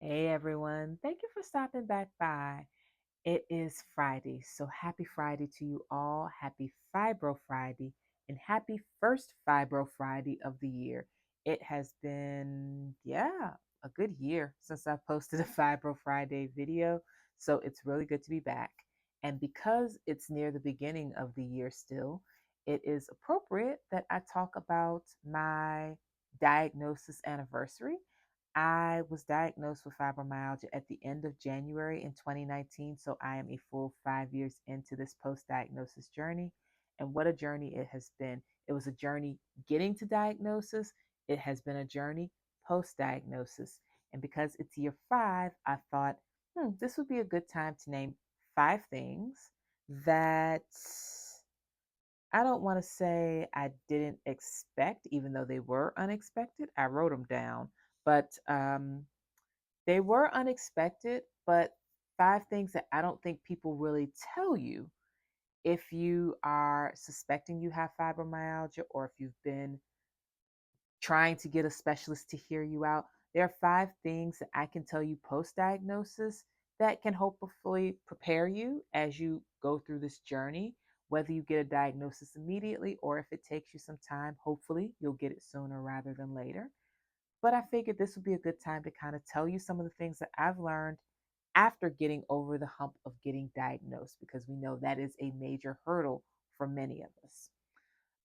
Hey everyone, thank you for stopping back by. It is Friday, so happy Friday to you all. Happy Fibro Friday and happy first Fibro Friday of the year. It has been, a good year since I posted a Fibro Friday video, so it's really good to be back. And because it's near the beginning of the year still, it is appropriate that I talk about my diagnosis anniversary. I was diagnosed with fibromyalgia at the end of January in 2019, so I am a full 5 years into this post diagnosis journey. And what a journey it has been! It was a journey getting to diagnosis, it has been a journey post diagnosis. And because it's year 5, I thought, this would be a good time to name 5 things that I don't want to say I didn't expect, even though they were unexpected. I wrote them down, but they were unexpected, but 5 things that I don't think people really tell you if you are suspecting you have fibromyalgia or if you've been trying to get a specialist to hear you out. There are 5 things that I can tell you post diagnosis that can hopefully prepare you as you go through this journey, whether you get a diagnosis immediately or if it takes you some time. Hopefully, you'll get it sooner rather than later. But I figured this would be a good time to kind of tell you some of the things that I've learned after getting over the hump of getting diagnosed, because we know that is a major hurdle for many of us.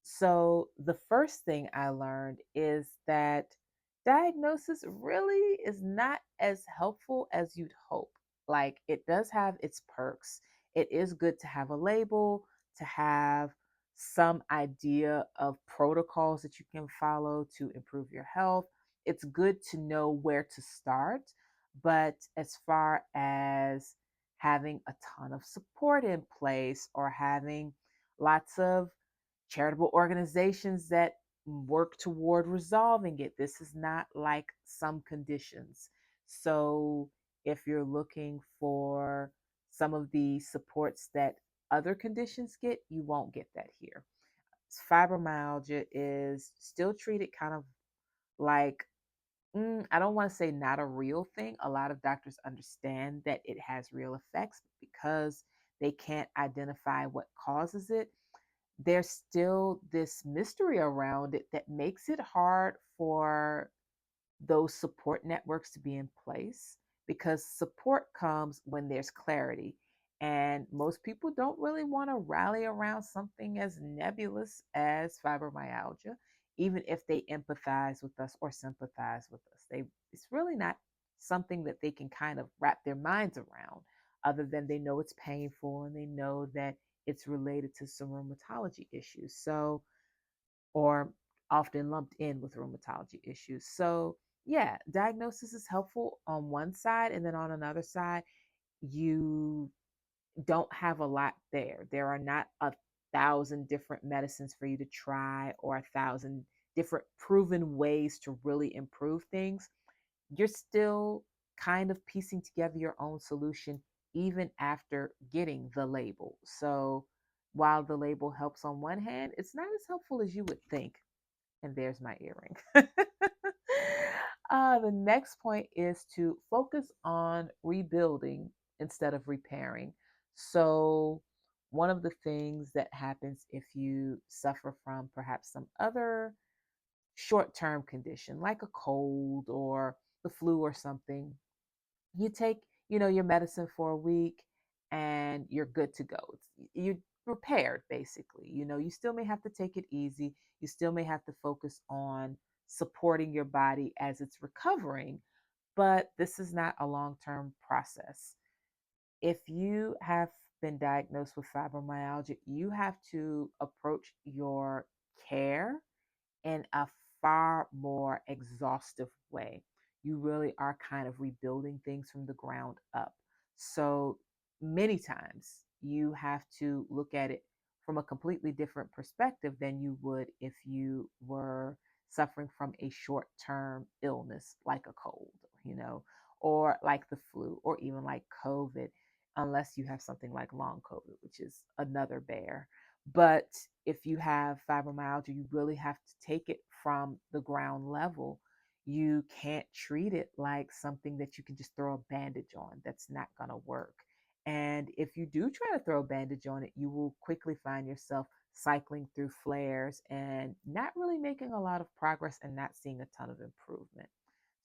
So, the first thing I learned is that diagnosis really is not as helpful as you'd hope. Like, it does have its perks. It is good to have a label, to have some idea of protocols that you can follow to improve your health. It's good to know where to start. But as far as having a ton of support in place or having lots of charitable organizations that work toward resolving it. This is not like some conditions. So, if you're looking for some of the supports that other conditions get, you won't get that here. Fibromyalgia is still treated kind of like, I don't want to say not a real thing. A lot of doctors understand that it has real effects, but because they can't identify what causes it, there's still this mystery around it that makes it hard for those support networks to be in place, because support comes when there's clarity. And most people don't really want to rally around something as nebulous as fibromyalgia, even if they empathize with us or sympathize with us. It's really not something that they can kind of wrap their minds around, other than they know it's painful and they know that it's related to some rheumatology issues. So, or often lumped in with rheumatology issues. So, yeah, diagnosis is helpful on one side, and then on another side, you don't have a lot there. There are not 1,000 different medicines for you to try or 1,000 different proven ways to really improve things. You're still kind of piecing together your own solution even after getting the label. So, while the label helps on one hand, it's not as helpful as you would think. And there's my earring. The next point is to focus on rebuilding instead of repairing. So, one of the things that happens if you suffer from perhaps some other short term condition, like a cold or the flu or something, you take, your medicine for a week and you're good to go. You're repaired basically. You still may have to take it easy. You still may have to focus on supporting your body as it's recovering, but this is not a long-term process. If you have been diagnosed with fibromyalgia, you have to approach your care in a far more exhaustive way. You really are kind of rebuilding things from the ground up. So many times you have to look at it from a completely different perspective than you would if you were suffering from a short term illness like a cold, you know, or like the flu, or even like COVID, unless you have something like long COVID, which is another bear. But if you have fibromyalgia, you really have to take it from the ground level. You can't treat it like something that you can just throw a bandage on. That's not going to work. And if you do try to throw a bandage on it, you will quickly find yourself cycling through flares and not really making a lot of progress and not seeing a ton of improvement.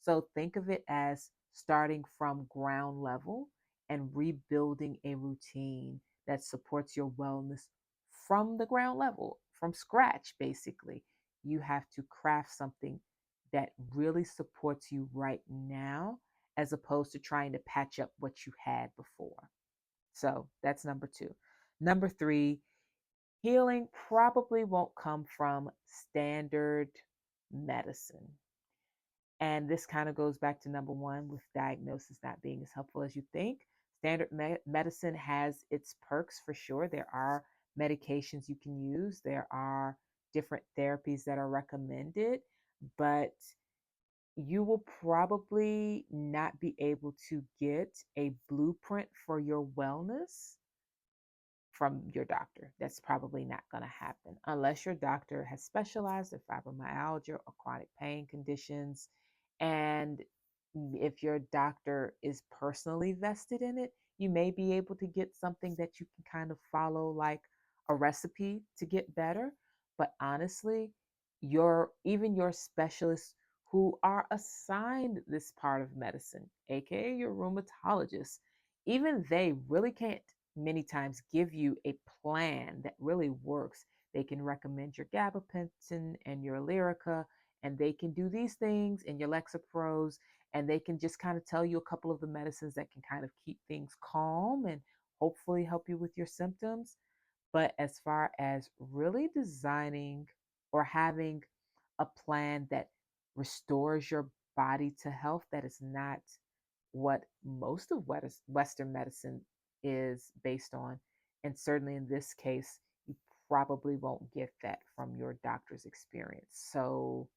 So think of it as starting from ground level and rebuilding a routine that supports your wellness from the ground level, from scratch, basically. You have to craft something that really supports you right now, as opposed to trying to patch up what you had before. So that's number two. Number three, healing probably won't come from standard medicine. And this kind of goes back to number one with diagnosis not being as helpful as you think. Standard medicine has its perks for sure. There are medications you can use, there are different therapies that are recommended, but you will probably not be able to get a blueprint for your wellness from your doctor. That's probably not going to happen unless your doctor has specialized in fibromyalgia or chronic pain conditions. And if your doctor is personally vested in it, you may be able to get something that you can kind of follow like a recipe to get better. But honestly, your specialists who are assigned this part of medicine, aka your rheumatologist, even they really can't many times give you a plan that really works. They can recommend your gabapentin and your Lyrica, and they can do these things and your Lexapros, and they can just kind of tell you a couple of the medicines that can kind of keep things calm and hopefully help you with your symptoms. But as far as really designing or having a plan that restores your body to health, that is not what most of Western medicine is based on. And certainly in this case, you probably won't get that from your doctor's experience. So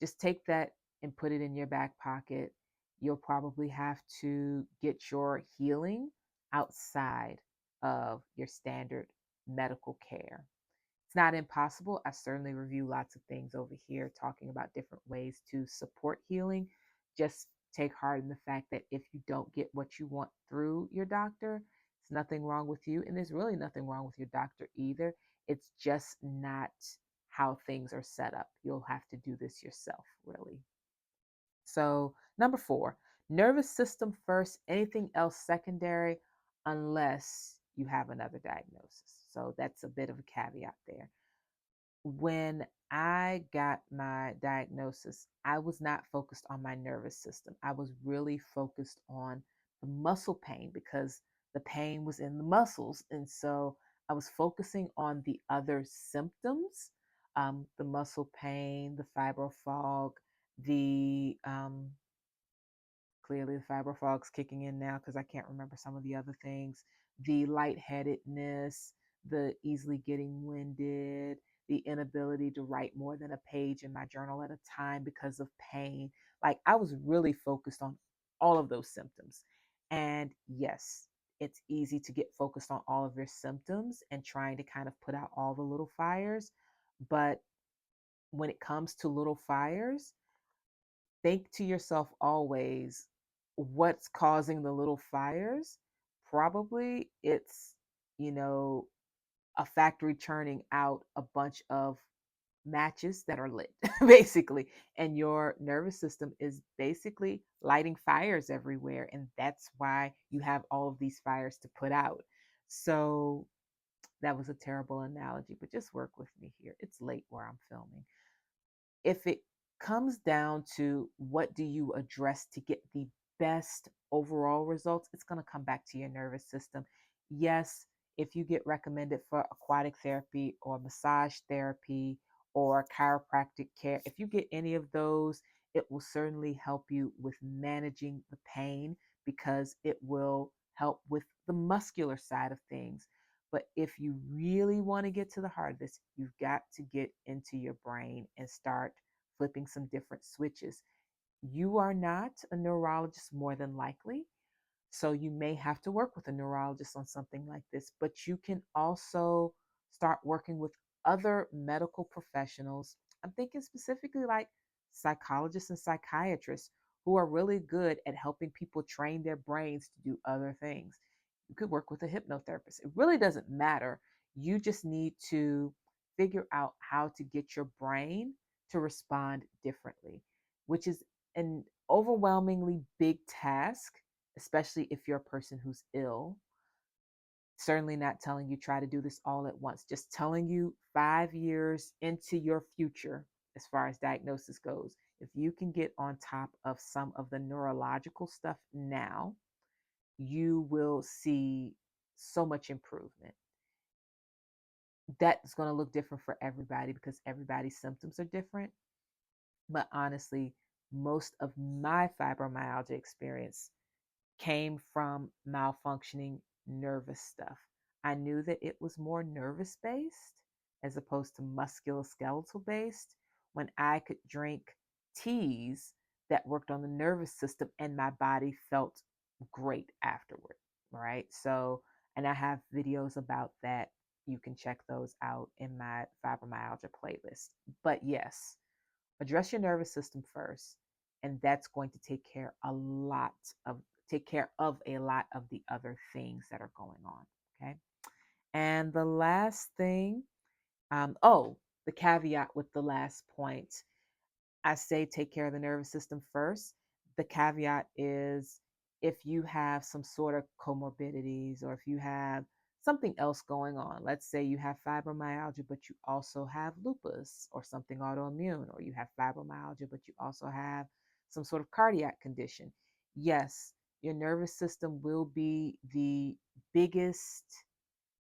just take that and put it in your back pocket. You'll probably have to get your healing outside of your standard medical care. It's not impossible. I certainly review lots of things over here talking about different ways to support healing. Just take heart in the fact that if you don't get what you want through your doctor, it's nothing wrong with you. And there's really nothing wrong with your doctor either. It's just not how things are set up. You'll have to do this yourself, really. So, number four, nervous system first, anything else secondary, unless you have another diagnosis. So, that's a bit of a caveat there. When I got my diagnosis, I was not focused on my nervous system. I was really focused on the muscle pain because the pain was in the muscles. And so I was focusing on the other symptoms, the muscle pain, the fibro fog, the clearly the fibro fog's kicking in now because I can't remember some of the other things. The lightheadedness, the easily getting winded, the inability to write more than a page in my journal at a time because of pain. Like I was really focused on all of those symptoms. And yes, it's easy to get focused on all of your symptoms and trying to kind of put out all the little fires. But when it comes to little fires, think to yourself always what's causing the little fires. Probably it's, you know, a factory churning out a bunch of matches that are lit, basically. And your nervous system is basically lighting fires everywhere. And that's why you have all of these fires to put out. So that was a terrible analogy, but just work with me here. It's late where I'm filming. If it comes down to what do you address to get the best overall results, it's going to come back to your nervous system. Yes, if you get recommended for aquatic therapy or massage therapy or chiropractic care, if you get any of those, it will certainly help you with managing the pain because it will help with the muscular side of things. But if you really want to get to the heart of this, you've got to get into your brain and start flipping some different switches. You are not a neurologist, more than likely. So you may have to work with a neurologist on something like this, but you can also start working with other medical professionals. I'm thinking specifically like psychologists and psychiatrists who are really good at helping people train their brains to do other things. You could work with a hypnotherapist. It really doesn't matter. You just need to figure out how to get your brain to respond differently, which is an overwhelmingly big task, especially if you're a person who's ill. Certainly not telling you try to do this all at once, just telling you 5 years into your future, as far as diagnosis goes, if you can get on top of some of the neurological stuff now, you will see so much improvement. That's going to look different for everybody because everybody's symptoms are different. But honestly, most of my fibromyalgia experience came from malfunctioning nervous stuff. I knew that it was more nervous based as opposed to musculoskeletal based when I could drink teas that worked on the nervous system and my body felt great afterward. Right. So, and I have videos about that. You can check those out in my fibromyalgia playlist. But yes, address your nervous system first, and that's going to of take care of a lot of the other things that are going on. Okay. And the last thing, the caveat with the last point, I say take care of the nervous system first. The caveat is if you have some sort of comorbidities or if you have something else going on. Let's say you have fibromyalgia, but you also have lupus or something autoimmune, or you have fibromyalgia, but you also have some sort of cardiac condition. Yes, your nervous system will be the biggest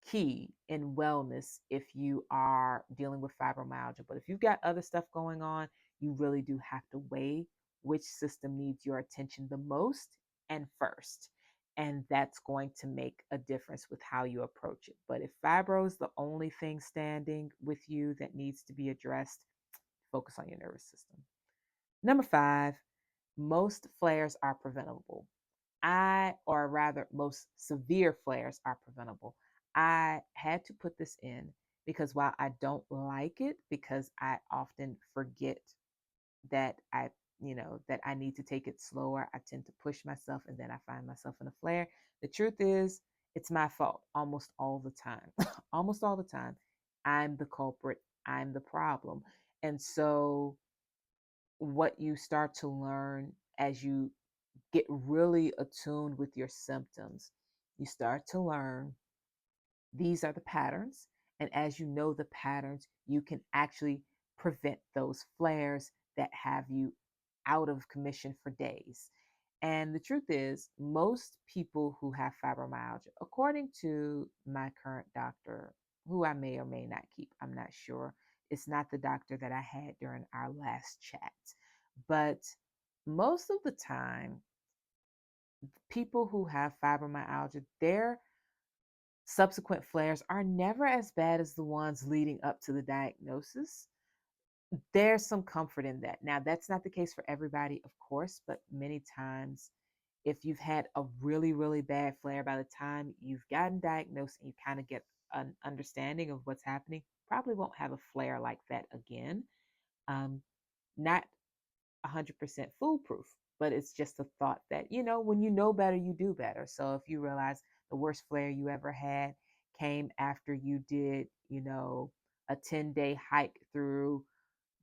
key in wellness if you are dealing with fibromyalgia. But if you've got other stuff going on, you really do have to weigh which system needs your attention the most and first. And that's going to make a difference with how you approach it. But if fibro is the only thing standing with you that needs to be addressed, focus on your nervous system. Number 5, most flares are preventable. Or rather, most severe flares are preventable. I had to put this in because while I don't like it, because I often forget that that I need to take it slower, I tend to push myself and then I find myself in a flare. The truth is, it's my fault almost all the time. Almost all the time. I'm the culprit. I'm the problem. And so, what you start to learn as you get really attuned with your symptoms, you start to learn these are the patterns. And as you know the patterns, you can actually prevent those flares that have you out of commission for days. And the truth is, most people who have fibromyalgia, according to my current doctor, who I may or may not keep, I'm not sure. It's not the doctor that I had during our last chat. But most of the time, people who have fibromyalgia, their subsequent flares are never as bad as the ones leading up to the diagnosis. There's some comfort in that. Now, that's not the case for everybody, of course, but many times, if you've had a really, really bad flare, by the time you've gotten diagnosed and you kind of get an understanding of what's happening, probably won't have a flare like that again. Not 100% foolproof, but it's just a thought that, when you know better, you do better. So if you realize the worst flare you ever had came after you did, a 10-day hike through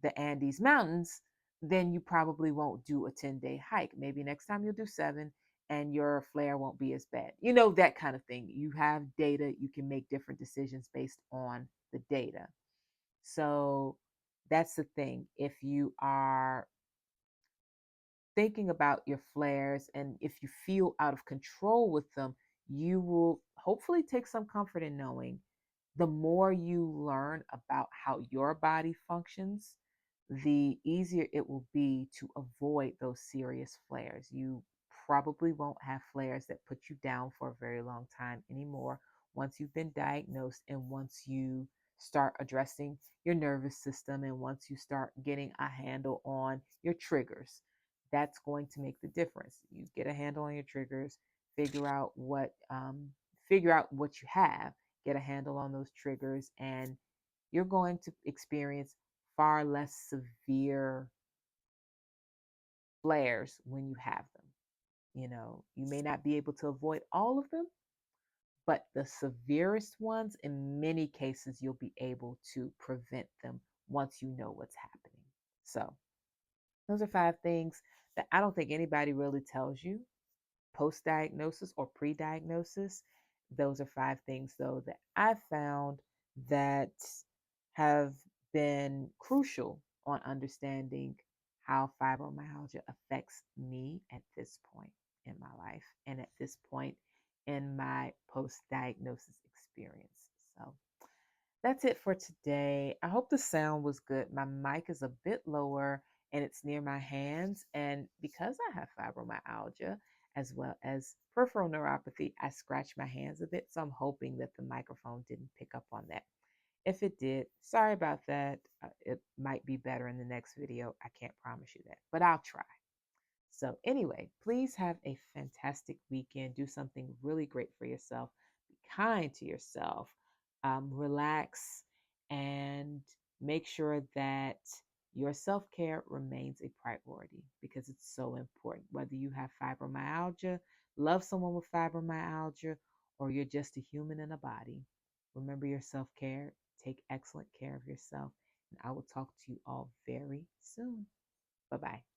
the Andes Mountains, then you probably won't do a 10-day hike. Maybe next time you'll do 7 and your flare won't be as bad. That kind of thing. You have data, you can make different decisions based on the data. So that's the thing. If you are thinking about your flares and if you feel out of control with them, you will hopefully take some comfort in knowing the more you learn about how your body functions, the easier it will be to avoid those serious flares. You probably won't have flares that put you down for a very long time anymore once you've been diagnosed and once you start addressing your nervous system and once you start getting a handle on your triggers. That's going to make the difference. You get a handle on your triggers, figure out what you have, get a handle on those triggers, and you're going to experience far less severe flares when you have them. You may not be able to avoid all of them, but the severest ones, in many cases, you'll be able to prevent them once you know what's happening. So, those are 5 things that I don't think anybody really tells you post diagnosis or pre diagnosis. Those are 5 things, though, that I found that have been crucial on understanding how fibromyalgia affects me at this point in my life and at this point in my post diagnosis experience. So, that's it for today. I hope the sound was good. My mic is a bit lower and it's near my hands. And because I have fibromyalgia as well as peripheral neuropathy, I scratch my hands a bit. So I'm hoping that the microphone didn't pick up on that. If it did, sorry about that. It might be better in the next video. I can't promise you that, but I'll try. So, anyway, please have a fantastic weekend. Do something really great for yourself. Be kind to yourself. Relax and make sure that your self care remains a priority because it's so important. Whether you have fibromyalgia, love someone with fibromyalgia, or you're just a human in a body, remember your self care. Take excellent care of yourself. And I will talk to you all very soon. Bye bye.